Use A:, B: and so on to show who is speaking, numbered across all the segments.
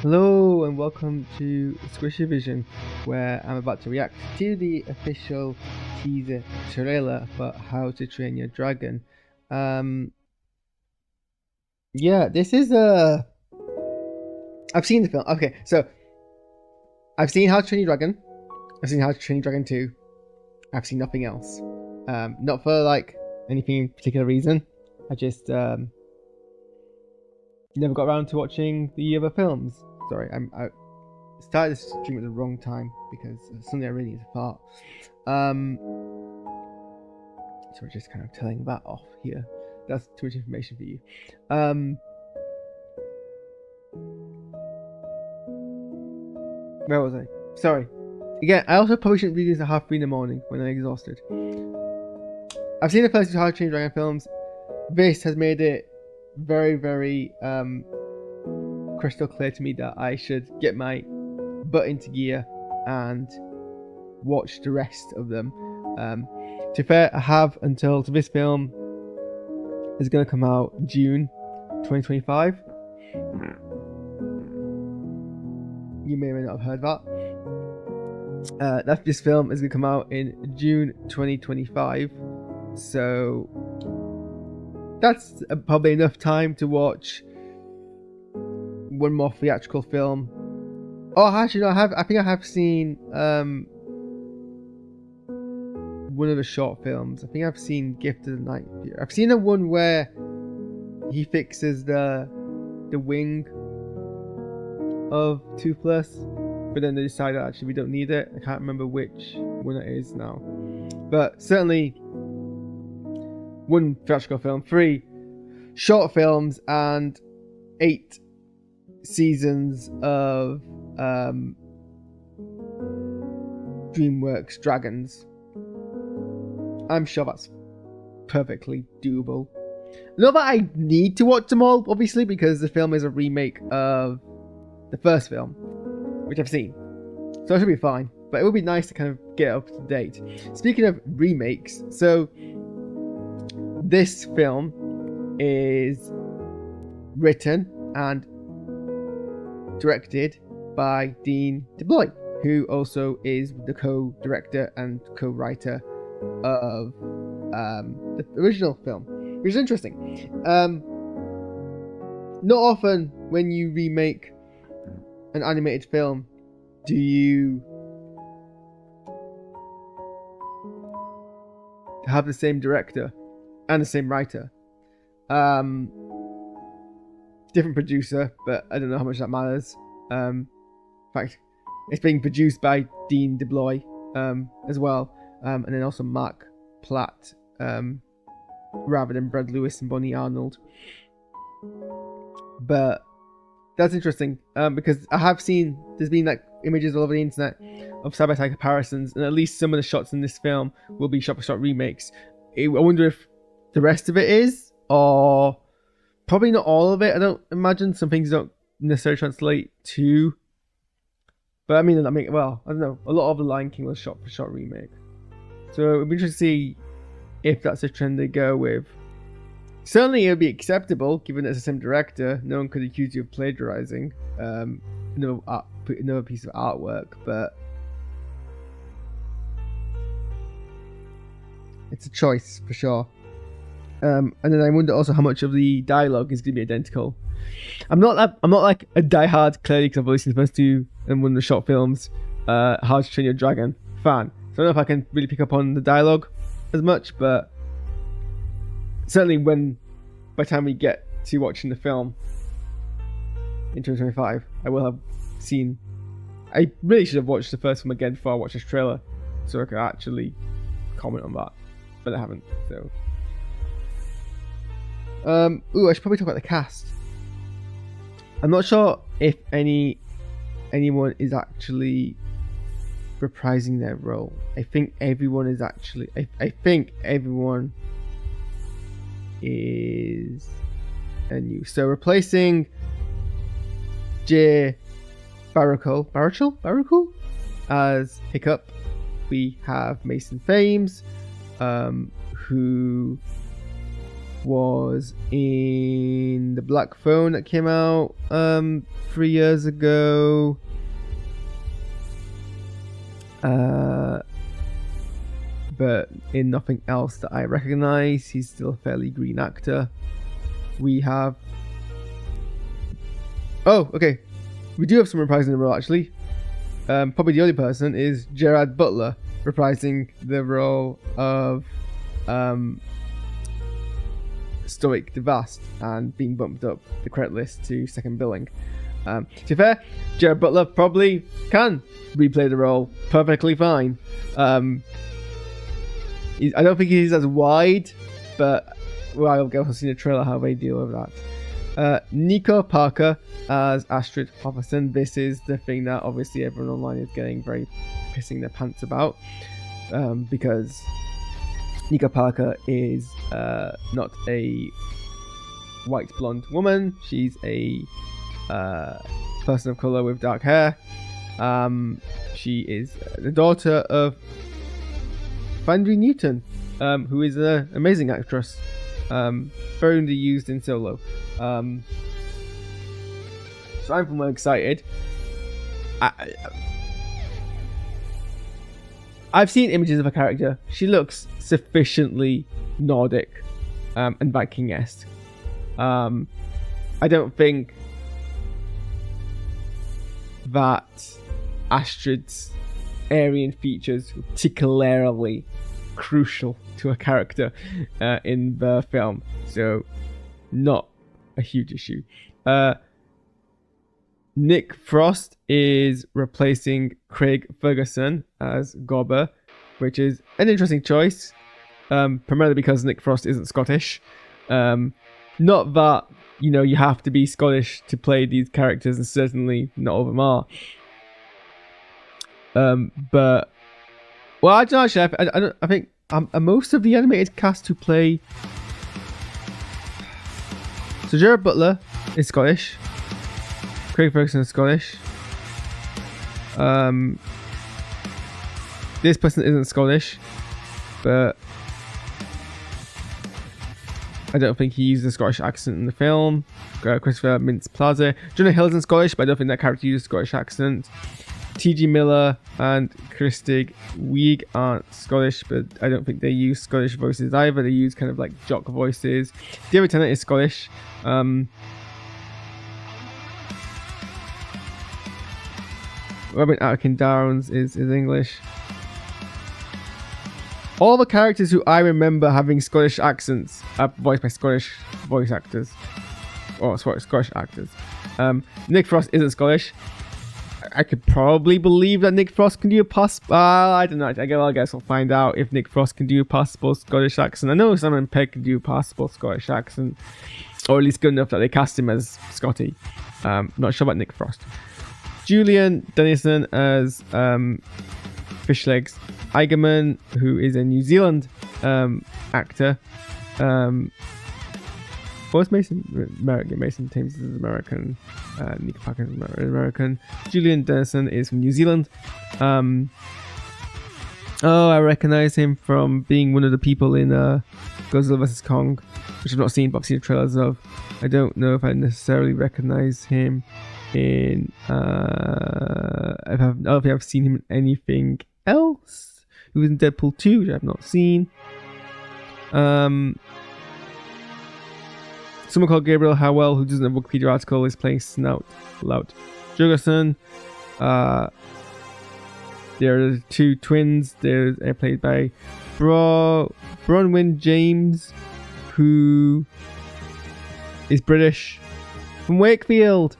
A: Hello and welcome to Squishy Vision, where I'm about to react to the official teaser trailer for How to Train Your Dragon. This is I've seen the film. Okay, so I've seen How to Train Your Dragon. I've seen How to Train Your Dragon 2. I've seen nothing else. Not for like anything in particular reason. I just never got around to watching the other films. Sorry, I started this stream at the wrong time because it's something I really need to fart. So we're just kind of telling that off here. That's too much information for you. Where was I? Sorry. Again, I also probably shouldn't read these at 3:30 in the morning when I'm exhausted. I've seen the first two How to Train Your Dragon films. This has made it very, very crystal clear to me that I should get my butt into gear and watch the rest of them. To be fair, I have until this film is going to come out June 2025. You may or may not have heard that. This film is going to come out in June 2025. So that's probably enough time to watch one more theatrical film. Oh, actually, no, I think I have seen one of the short films. I think I've seen Gift of the Night. I've seen the one where he fixes the wing of Toothless, but then they decide that actually we don't need it. I can't remember which one it is now. But certainly one theatrical film, 3 short films, and 8 seasons of DreamWorks Dragons. I'm sure that's perfectly doable. Not that I need to watch them all, obviously, because the film is a remake of the first film, which I've seen, so I should be fine. But it would be nice to kind of get up to date. Speaking of remakes, so this film is written and directed by Dean DeBlois, who also is the co-director and co-writer of the original film, which is interesting. Not often when you remake an animated film do you have the same director and the same writer. Different producer, but I don't know how much that matters. In fact, it's being produced by Dean DeBlois as well, and then also Mark Platt, rather than Brad Lewis and Bonnie Arnold. But that's interesting because I have seen there's been like images all over the internet of side-by-side comparisons, and at least some of the shots in this film will be shot-by-shot remakes. I wonder if the rest of it is, or probably not all of it. I don't imagine. Some things don't necessarily translate to. But I mean, well, I don't know. A lot of The Lion King was shot-for-shot remake. So it'd be interesting to see if that's a trend they go with. Certainly, it would be acceptable, given it's the same director. No one could accuse you of plagiarizing another piece of artwork, but it's a choice for sure. And then I wonder also how much of the dialogue is going to be identical. I'm not like a diehard, clearly, because I've only seen the first 2 and one of the short films, How to Train Your Dragon fan. So I don't know if I can really pick up on the dialogue as much, but certainly by the time we get to watching the film in 2025, I will have seen. I really should have watched the first film again before I watched this trailer, so I could actually comment on that, but I haven't. So, I should probably talk about the cast. I'm not sure if anyone is actually reprising their role. I think everyone is actually. I think everyone is new. So replacing Jay Baruchel as Hiccup, we have Mason Thames, who was in The Black Phone that came out 3 years ago. But in nothing else that I recognize. He's still a fairly green actor. We have... Oh, okay. We do have some reprising the role, actually. Probably the only person is Gerard Butler, reprising the role of Stoic DeVast and being bumped up the credit list to second billing. To be fair, Gerard Butler probably can replay the role perfectly fine. I don't think he's as wide, but well, I'll go see the trailer how they deal with that. Nico Parker as Astrid Hofferson. This is the thing that obviously everyone online is getting very pissing their pants about, because Nico Parker is not a white blonde woman. She's a person of color with dark hair. She is the daughter of Fandry Newton, who is an amazing actress, very underused in Solo. So I'm more excited. I've seen images of her character. She looks sufficiently Nordic and Viking-esque. I don't think that Astrid's Aryan features were particularly crucial to a character in the film, so not a huge issue. Nick Frost is replacing Craig Ferguson as Gobber, which is an interesting choice, primarily because Nick Frost isn't Scottish. Not that, you know, you have to be Scottish to play these characters, and certainly not all of them are. But well, I don't actually. I think most of the animated cast who play. So Gerard Butler is Scottish. Craig Ferguson is Scottish. This person isn't Scottish, but I don't think he used a Scottish accent in the film. Christopher Mintz-Plasse. Jonah Hill isn't Scottish, but I don't think that character used a Scottish accent. T.G. Miller and Christig Wiig aren't Scottish, but I don't think they use Scottish voices either. They use kind of like jock voices. David Tennant is Scottish. Robin Atkin Downs is English. All the characters who I remember having Scottish accents are voiced by Scottish voice actors. Or Scottish actors. Nick Frost isn't Scottish. I could probably believe that Nick Frost can do a possible... I don't know. I guess we'll find out if Nick Frost can do a possible Scottish accent. I know Simon Pegg can do a possible Scottish accent. Or at least good enough that they cast him as Scotty. Not sure about Nick Frost. Julian Dennison as Fishlegs Eigerman, who is a New Zealand actor. What's Mason? American. Mason Thames is American. Nick Parker is American. Julian Dennison is from New Zealand. Oh, I recognize him from being one of the people in Godzilla vs. Kong, which I've not seen, but I've seen the trailers of. I don't know if I necessarily recognize him in... I don't think I've seen him in anything else. He was in Deadpool 2, which I've not seen. Someone called Gabriel Howell, who doesn't have a Wikipedia article, is playing Snout Lout Jurgensen. There are two twins. They're played by Bronwyn James, who is British, from Wakefield.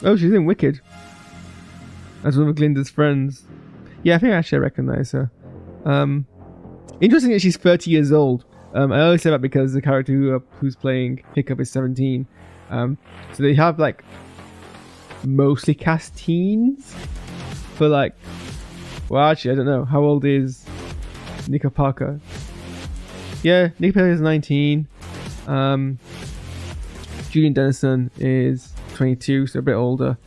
A: Oh, she's in Wicked as one of Glinda's friends. Yeah, I think actually I recognise her. Interesting that she's 30 years old. I only say that because the character who's playing Hiccup is 17. So they have like mostly cast teens. But like, well, actually I don't know. How old is Nico Parker? Yeah, Nico Parker is 19. Julian Dennison is 22, so a bit older.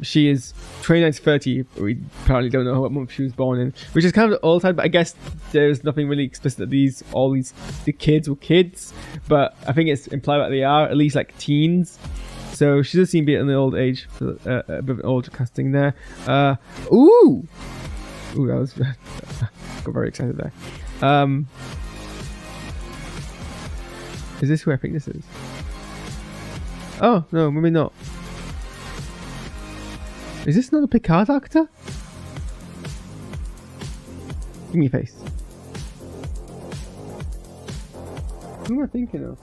A: She is 29 to 30. We apparently don't know what month she was born in, which is kind of old side, but I guess there's nothing really explicit that the kids were kids, but I think it's implied that they are at least like teens. So she does seem to be in the old age, a bit of an older casting there. Ooh, that was got very excited there. Is this who I think this is? Oh no, maybe not. Is this not a Picard actor? Give me a face. Who am I thinking of?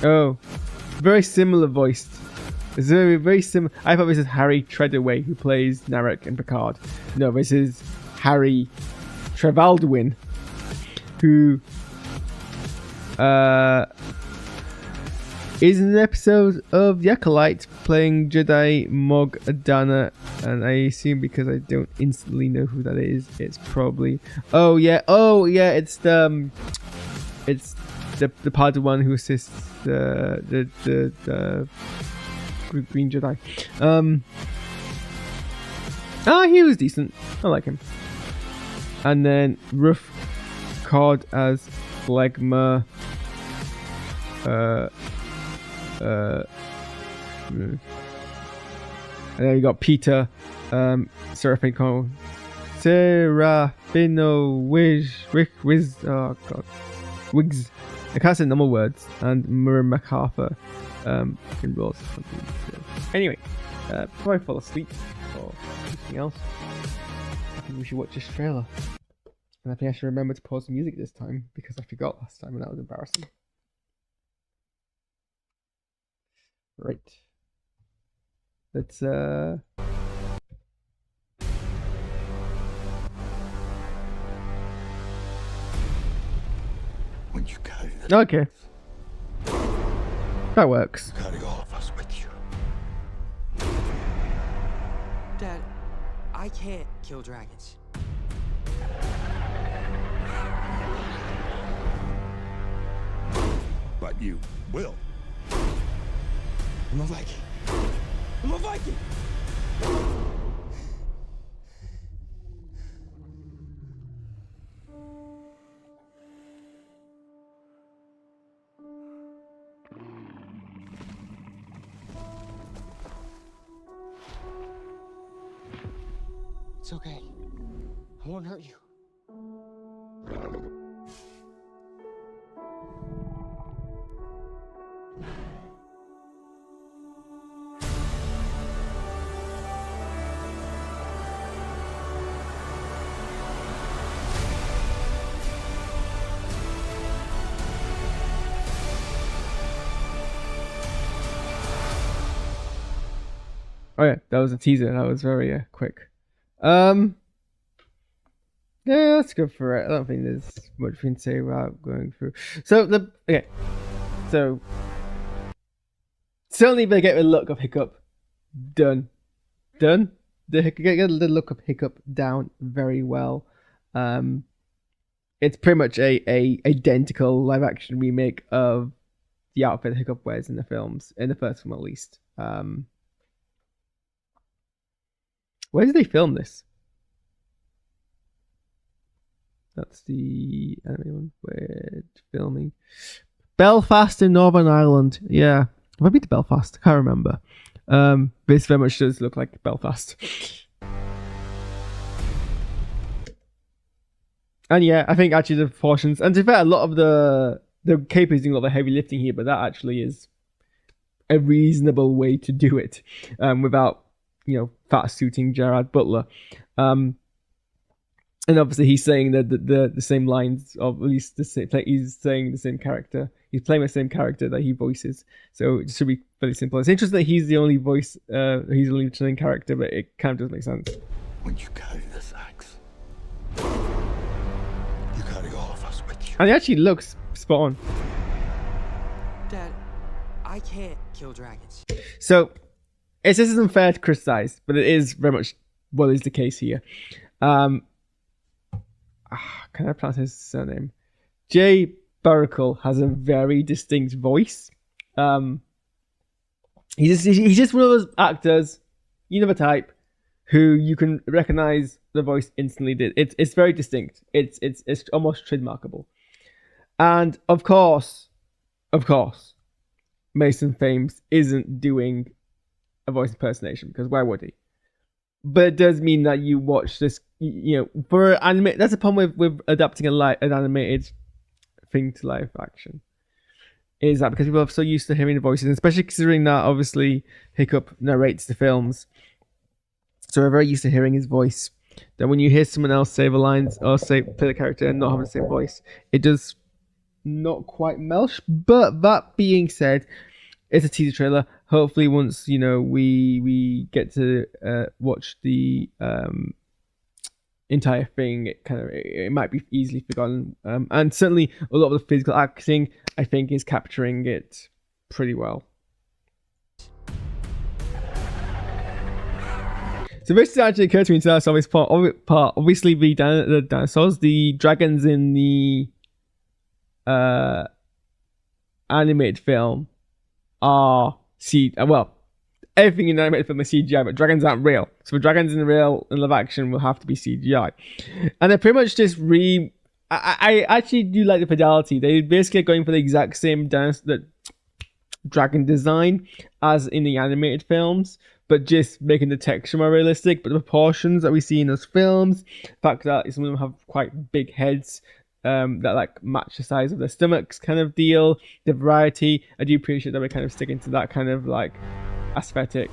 A: Oh, very similar voiced. It's very similar. I thought this is Harry Treadaway who plays Narek and Picard. No, this is Harry Trevaldwin, who is in an episode of The Acolyte playing Jedi Mog Adana, and I assume because I don't instantly know who that is, it's probably oh yeah, it's the Padawan who assists the Green Jedi. He was decent. I like him. And then Ruff Cod as Phlegma. And then you got Peter, Serafino Wiz, oh god, Wiggs. I can't say normal words, and Murray MacArthur in roles. Anyway, before I fall asleep or anything else, I think we should watch this trailer. And I think I should remember to pause the music this time because I forgot last time and that was embarrassing. Right. Let's
B: when you carry the
A: okay. That works.
B: carry all of us with you.
C: Dad, I can't kill dragons.
B: But you will. I'm a Viking. I'm a Viking!
C: It's okay. I won't hurt you.
A: Oh yeah, that was a teaser. That was very quick. Yeah, let's go for it. I don't think there's much we can say without going through. So so certainly they get the look of Hiccup done. They get the look of Hiccup down very well. It's pretty much a identical live action remake of the outfit Hiccup wears in the films, in the first film at least. Where did they film this? That's the anime one. Where filming? Belfast in Northern Ireland. Yeah. Have I been to Belfast? I can't remember. This very much does look like Belfast. And yeah, I think actually the proportions, and to be fair, a lot of the cape is doing a lot of the heavy lifting here, but that actually is a reasonable way to do it, without, fat suiting Gerard Butler. And obviously he's saying the same lines, or at least he's saying the same character. He's playing the same character that he voices. So it should be fairly simple. It's interesting that he's the only voice, he's the only returning character, but it kind of does make sense.
B: When you carry this axe, you carry all of us with you.
A: And it actually looks spot on.
C: Dad, I can't kill dragons.
A: So this isn't fair to criticize, but it is very much what is the case here. Can I pronounce his surname? J. Baracle has a very distinct voice. He's just one of those actors, you know the type, who you can recognize the voice instantly. It's very distinct. It's almost trademarkable. And of course, Mason Thames isn't doing a voice impersonation, because why would he? But it does mean that you watch this, for anime. That's the problem with adapting an animated thing to live action. Is that because people are so used to hearing the voices, especially considering that obviously Hiccup narrates the films, so we're very used to hearing his voice. That when you hear someone else say the lines or play the character and not having the same voice, it does not quite mesh. But that being said, it's a teaser trailer. Hopefully, once we get to watch the entire thing, it might be easily forgotten. And certainly a lot of the physical acting, I think, is capturing it pretty well. So this actually occurred to me until I saw this part. Obviously, the dinosaurs, the dragons in the animated film are everything in the animated film is CGI, but dragons aren't real. So the dragons in live action will have to be CGI. And they're pretty much just I actually do like the fidelity. They basically are going for the exact same dragon design as in the animated films, but just making the texture more realistic. But the proportions that we see in those films, the fact that some of them have quite big heads that like match the size of their stomachs, kind of deal, the variety, I do appreciate that we're kind of sticking to that kind of like aesthetic.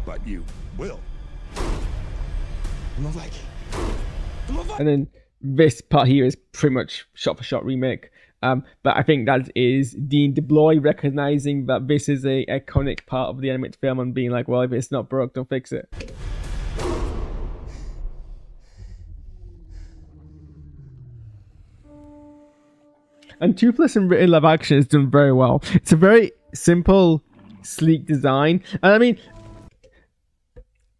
B: But you will.
C: I'm a Viking.
A: And then this part here is pretty much shot for shot remake. But I think that is Dean DeBloy recognizing that this is a iconic part of the animated film and being like, well, if it's not broke, don't fix it. And Toothless in live action is done very well. It's a very simple, sleek design. And I mean,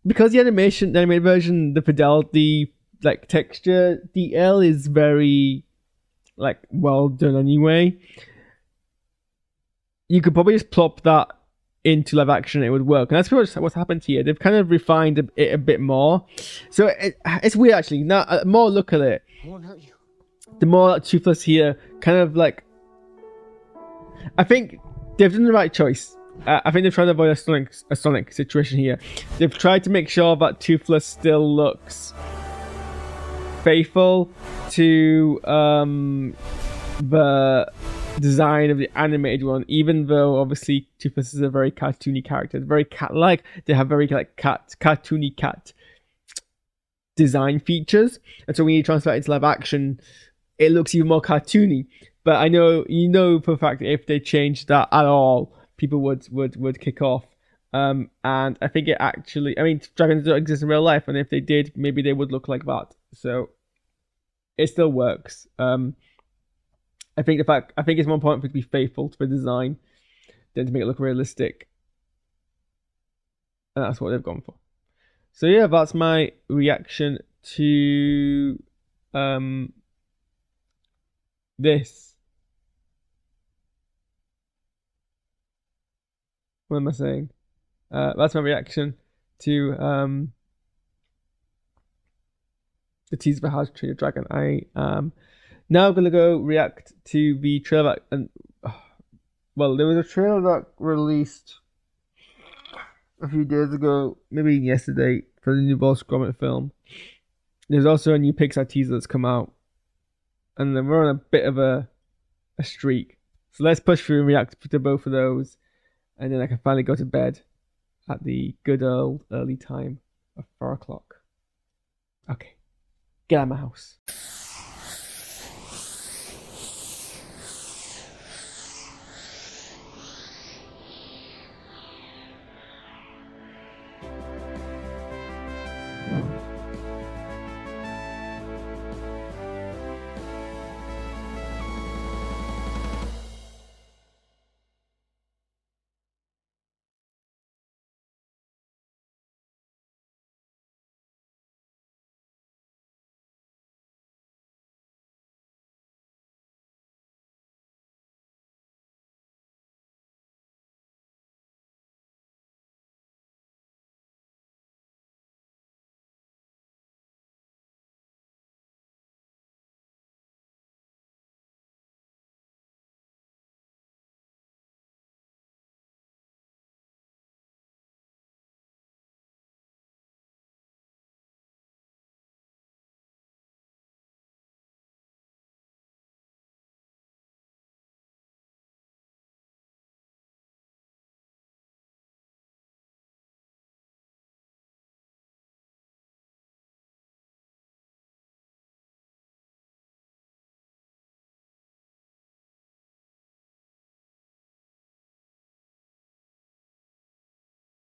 A: because the animated version, the fidelity, like texture detail is very like well done anyway. You could probably just plop that into live action, it would work. And that's pretty much what's happened here. They've kind of refined it a bit more. So it's weird actually. Now, more look at it,
C: I won't hurt you.
A: the more Toothless here kind of like, I think they've done the right choice. I think they've tried to avoid a Sonic situation here. They've tried to make sure that Toothless still looks faithful to the design of the animated one, even though obviously Toothless is a very cartoony character. It's very cat-like. They have very like cartoony cat design features, and so when you translate it into live action, it looks even more cartoony. But I know for a fact that if they changed that at all, people would kick off. And I think it actually, I mean, dragons don't exist in real life, and if they did, maybe they would look like that. So it still works. I think it's more important for it to be faithful to the design than to make it look realistic, and that's what they've gone for. So yeah, that's my reaction to this. What am I saying? That's my reaction to the teaser for How to Train Your Dragon. I am now gonna go react to the trailer, and well, there was a trailer that released a few days ago, maybe yesterday, for the new Wallace and Gromit film. There's also a new Pixar teaser that's come out, and then we're on a bit of a streak. So let's push through and react to both of those, and then I can finally go to bed at the good old early time of 4 o'clock. Okay, get out of my house.